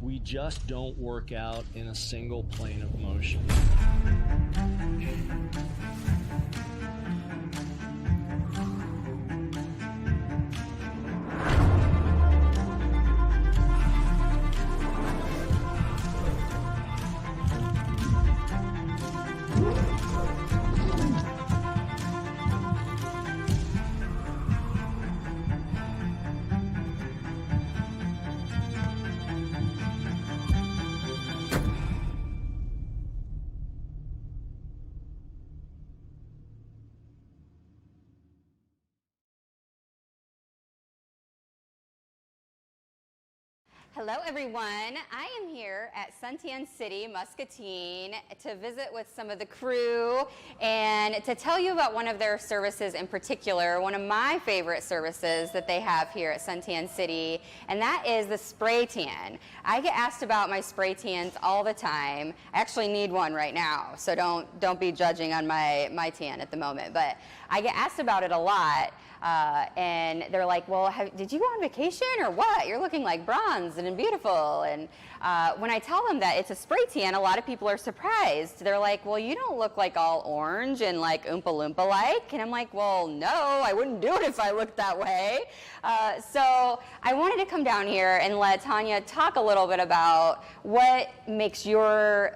We just don't work out in a single plane of motion. Hello everyone, I am here at Suntan City, Muscatine to visit with some of the crew and to tell you about one of their services in particular, one of my favorite services that they have here at Suntan City, and that is the spray tan. I get asked about my spray tans all the time. I actually need one right now, so don't be judging on my tan at the moment, but I get asked about it a lot. And they're like, well, did you go on vacation or what? You're looking like bronze and beautiful. And when I tell them that it's a spray tan, a lot of people are surprised. They're like, well, you don't look like all orange and like Oompa Loompa like. And I'm like, well, no, I wouldn't do it if I looked that way. So I wanted to come down here and let Tanya talk a little bit about what makes your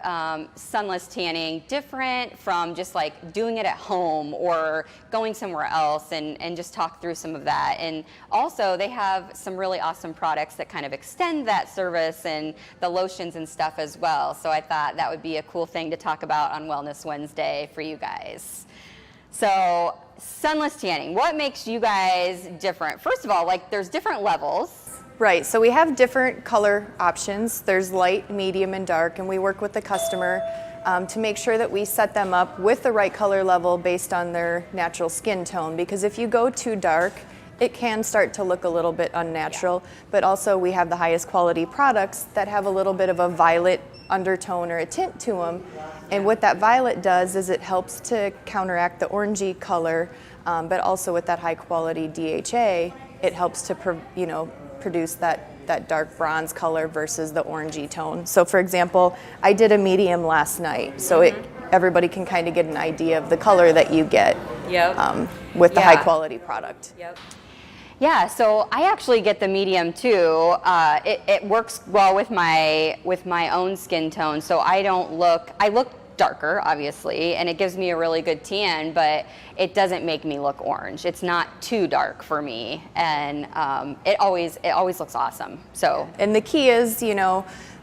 sunless tanning different from just like doing it at home or going somewhere else, and just talk through some of that. And also they have some really awesome products that kind of extend that service and the lotions and stuff as well. So I thought that would be a cool thing to talk about on Wellness Wednesday for you guys. So sunless tanning, what makes you guys different? First of all, like there's different levels. Right, so we have different color options. There's light, medium, and dark, and we work with the customer to make sure that we set them up with the right color level based on their natural skin tone. Because if you go too dark, it can start to look a little bit unnatural, but also we have the highest quality products that have a little bit of a violet undertone or a tint to them. And what that violet does is it helps to counteract the orangey color, but also with that high quality DHA, it helps to produce that dark bronze color versus the orangey tone. So for example, I did a medium last night, so everybody can kind of get an idea of the color that you get with the high quality product. Yep. Yeah, so I actually get the medium too. It works well with my own skin tone, so I look darker, obviously, and it gives me a really good tan, but it doesn't make me look orange. It's not too dark for me, and it always looks awesome. So, and the key is,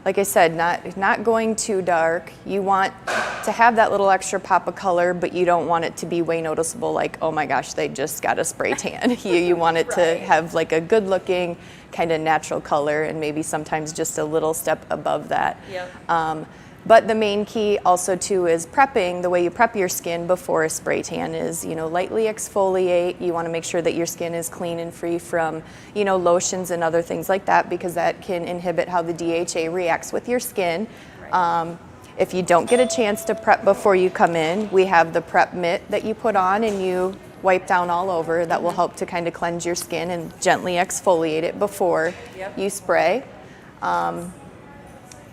like I said, not going too dark. You want to have that little extra pop of color, but you don't want it to be way noticeable, like, oh my gosh, they just got a spray tan. You want it to have like a good looking kind of natural color, and maybe sometimes just a little step above that. Yep. But the main key also too is prepping. The way you prep your skin before a spray tan is, lightly exfoliate. You want to make sure that your skin is clean and free from, lotions and other things like that, because that can inhibit how the DHA reacts with your skin. Right. If you don't get a chance to prep before you come in, we have the prep mitt that you put on and you wipe down all over. That will help to kind of cleanse your skin and gently exfoliate it before you spray.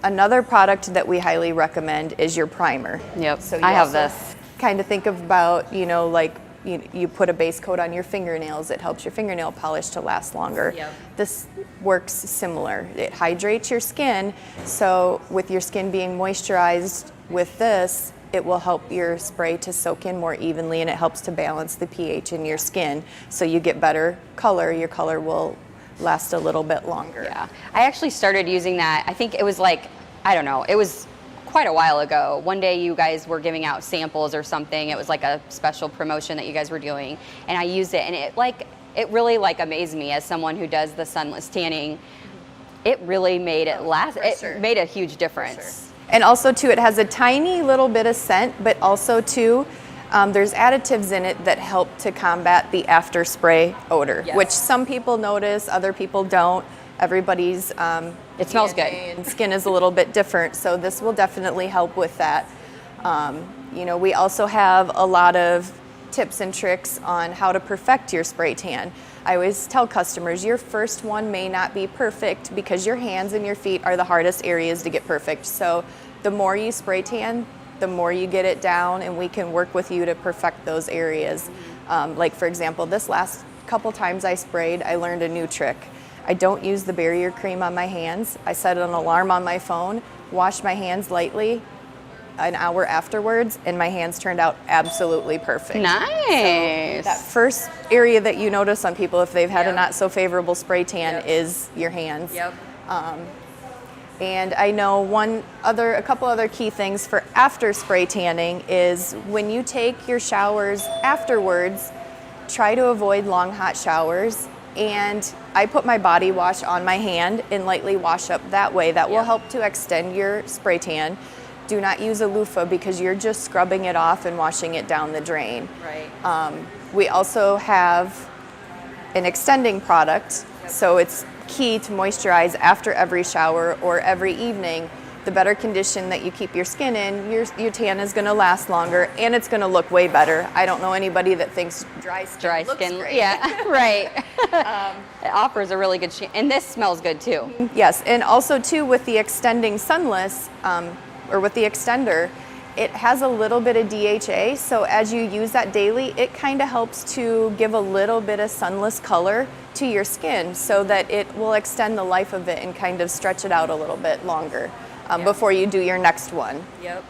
Another product that we highly recommend is your primer. Yep, so I have this. Kind of think about, like you put a base coat on your fingernails, it helps your fingernail polish to last longer. Yep. This works similar. It hydrates your skin, so with your skin being moisturized with this, it will help your spray to soak in more evenly, and it helps to balance the pH in your skin, so you get better color. Your color will last a little bit longer. Yeah, I actually started using that. I think it was like, I don't know, it was quite a while ago. One day you guys were giving out samples or something. It was like a special promotion that you guys were doing, and I used it, and it really amazed me as someone who does the sunless tanning. It really made it last. It made a huge difference. And also too, it has a tiny little bit of scent, but also too, there's additives in it that help to combat the after spray odor, which some people notice, other people don't. Everybody's it smells good, and skin is a little bit different, so this will definitely help with that. We also have a lot of tips and tricks on how to perfect your spray tan. I always tell customers your first one may not be perfect because your hands and your feet are the hardest areas to get perfect. So the more you spray tan, the more you get it down, and we can work with you to perfect those areas. Like for example, this last couple times I sprayed, I learned a new trick. I don't use the barrier cream on my hands. I set an alarm on my phone, wash my hands lightly an hour afterwards, and my hands turned out absolutely perfect. Nice. So that first area that you notice on people if they've had a not so favorable spray tan is your hands. Yep. And I know a couple other key things for after spray tanning is when you take your showers afterwards, try to avoid long hot showers. And I put my body wash on my hand and lightly wash up that way. That will help to extend your spray tan. Do not use a loofah because you're just scrubbing it off and washing it down the drain. Right. We also have an extending product, so it's key to moisturize after every shower or every evening. The better condition that you keep your skin in, your tan is going to last longer and it's going to look way better. I don't know anybody that thinks dry skin looks great. Yeah, right. It offers a really good and this smells good too. Yes, and also too with the extending Sunless, or with the extender, it has a little bit of DHA, so as you use that daily, it kind of helps to give a little bit of sunless color to your skin so that it will extend the life of it and kind of stretch it out a little bit longer before you do your next one. Yep.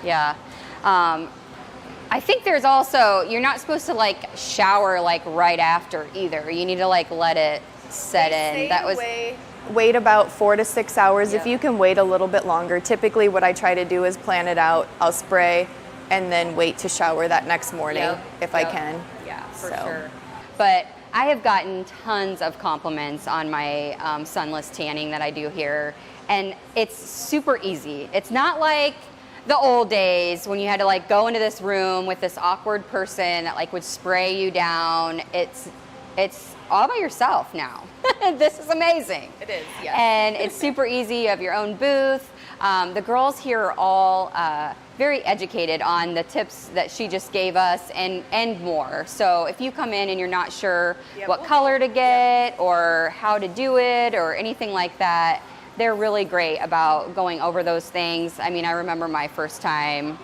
Yeah. I think there's also, you're not supposed to like shower like right after either. You need to like let it set in. That was wait about 4 to 6 hours. If you can wait a little bit longer, typically what I try to do is plan it out. I'll spray and then wait to shower that next morning if I can. Yeah, for sure. But I have gotten tons of compliments on my sunless tanning that I do here, and it's super easy. It's not like the old days when you had to like go into this room with this awkward person that like would spray you down. It's all by yourself now. This is amazing. It is, yes. And it's super easy. You have your own booth. The girls here are all very educated on the tips that she just gave us and more. So if you come in and you're not sure what color to get or how to do it or anything like that, they're really great about going over those things. I mean, I remember my first time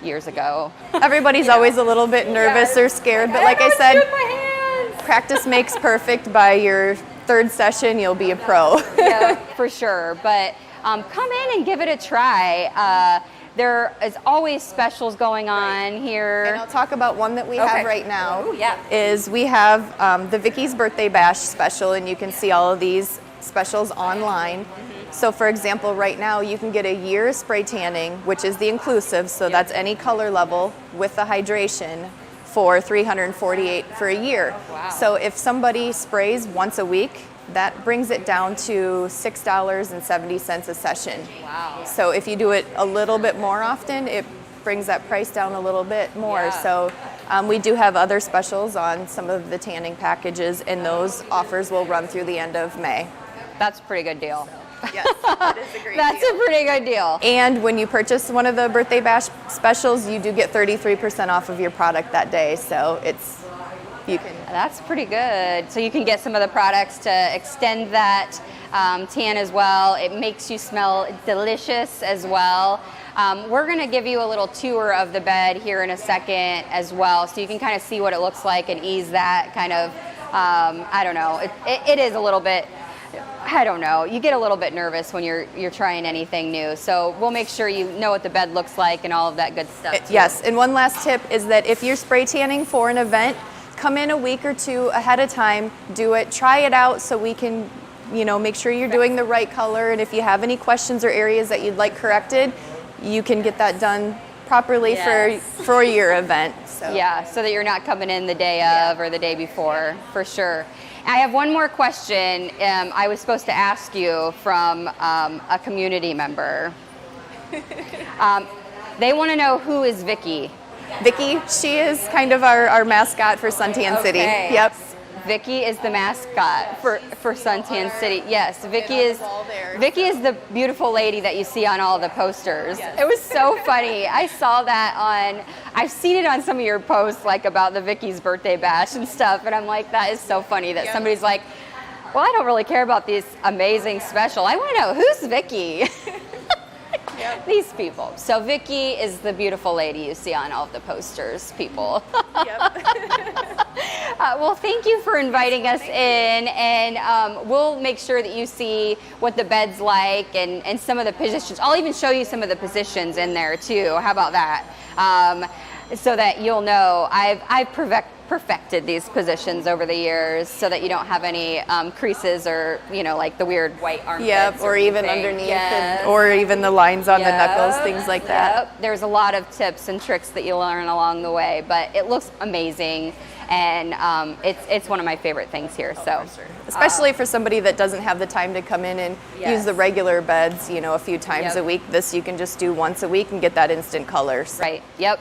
years ago. Everybody's always a little bit nervous or scared, but like I said, practice makes perfect. By your third session, you'll be a pro. Yeah, for sure. But come in and give it a try. There is always specials going on here. And I'll talk about one that we have right now. Ooh, yeah. Is we have the Vicky's Birthday Bash special, and you can see all of these specials online. So for example, right now you can get a year spray tanning, which is the inclusive, so that's any color level with the hydration for $348 for a year. Wow. So if somebody sprays once a week, that brings it down to $6.70 a session. Wow. So if you do it a little bit more often, it brings that price down a little bit more. Yeah. So we do have other specials on some of the tanning packages, and those offers will run through the end of May. That's a pretty good deal. Yes, that is a great That's deal. a pretty good deal. And when you purchase one of the Birthday Bash specials, you do get 33% off of your product that day. So you can. That's pretty good. So you can get some of the products to extend that tan as well. It makes you smell delicious as well. We're going to give you a little tour of the bed here in a second as well, so you can kind of see what it looks like and ease that kind of, I don't know, it is a little bit, I don't know, you get a little bit nervous when you're trying anything new. So we'll make sure you know what the bed looks like and all of that good stuff too. Yes, and one last tip is that if you're spray tanning for an event, come in a week or two ahead of time, do it, try it out so we can, make sure you're doing the right color. And if you have any questions or areas that you'd like corrected, you can get that done properly for your event. So. Yeah, so that you're not coming in the day of or the day before, for sure. I have one more question I was supposed to ask you from a community member. They want to know, who is Vicky? Vicky, she is kind of our mascot for Suntan City. Yep. Vicky is the mascot for Suntan City. Yes, Vicky is the beautiful lady that you see on all the posters. Yes. It was so funny. I saw that I've seen it on some of your posts, like about the Vicky's birthday bash and stuff, and I'm like, that is so funny that somebody's like, well, I don't really care about this amazing special. I want to know, who's Vicky? Yep. These people. So Vicky is the beautiful lady you see on all of the posters, people. Yep. Well, thank you for inviting us in, and we'll make sure that you see what the bed's like and some of the positions. I'll even show you some of the positions in there too. How about that? So that you'll know I've perfected these positions over the years so that you don't have any creases or, like the weird white armpits. Yep, or even underneath or even the lines on the knuckles, things like that. There's a lot of tips and tricks that you learn along the way, but it looks amazing, and it's one of my favorite things here. So, sure. Especially for somebody that doesn't have the time to come in and use the regular beds, a few times a week. This you can just do once a week and get that instant color. So. Right. Yep.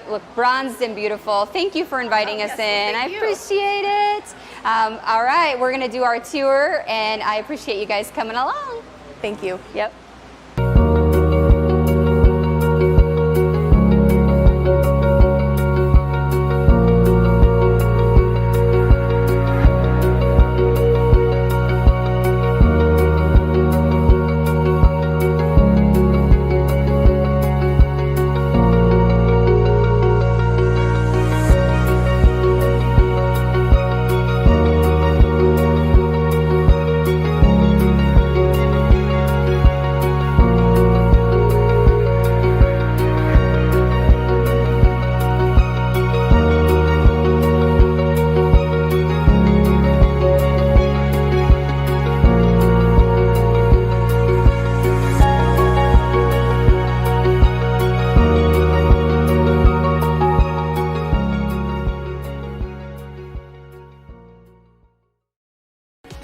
Look bronzed and beautiful. Thank you for inviting us in. I appreciate it. All right, we're going to do our tour, and I appreciate you guys coming along. Thank you. Yep.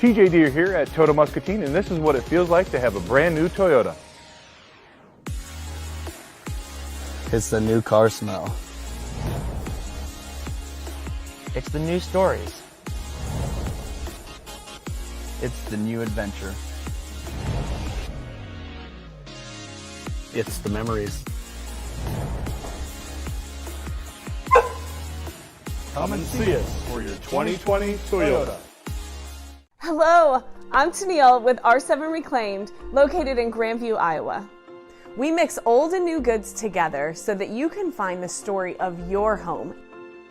TJ Deere here at Toyota Muscatine, and this is what it feels like to have a brand new Toyota. It's the new car smell. It's the new stories. It's the new adventure. It's the memories. Come and see us for your 2020 Toyota. Hello, I'm Tennille with R7 Reclaimed, located in Grandview, Iowa. We mix old and new goods together so that you can find the story of your home.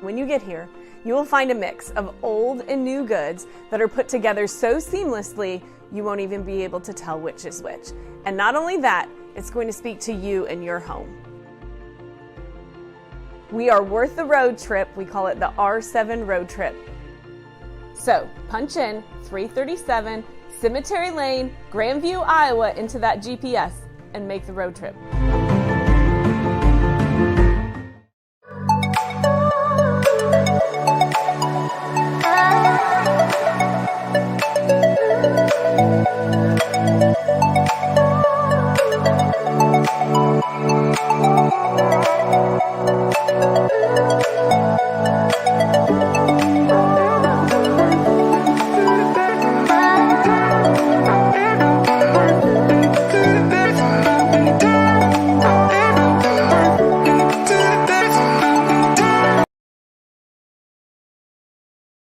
When you get here, you will find a mix of old and new goods that are put together so seamlessly you won't even be able to tell which is which. And not only that, it's going to speak to you and your home. We are worth the road trip. We call it the R7 Road Trip. So punch in 337 Cemetery Lane, Grandview, Iowa into that GPS and make the road trip.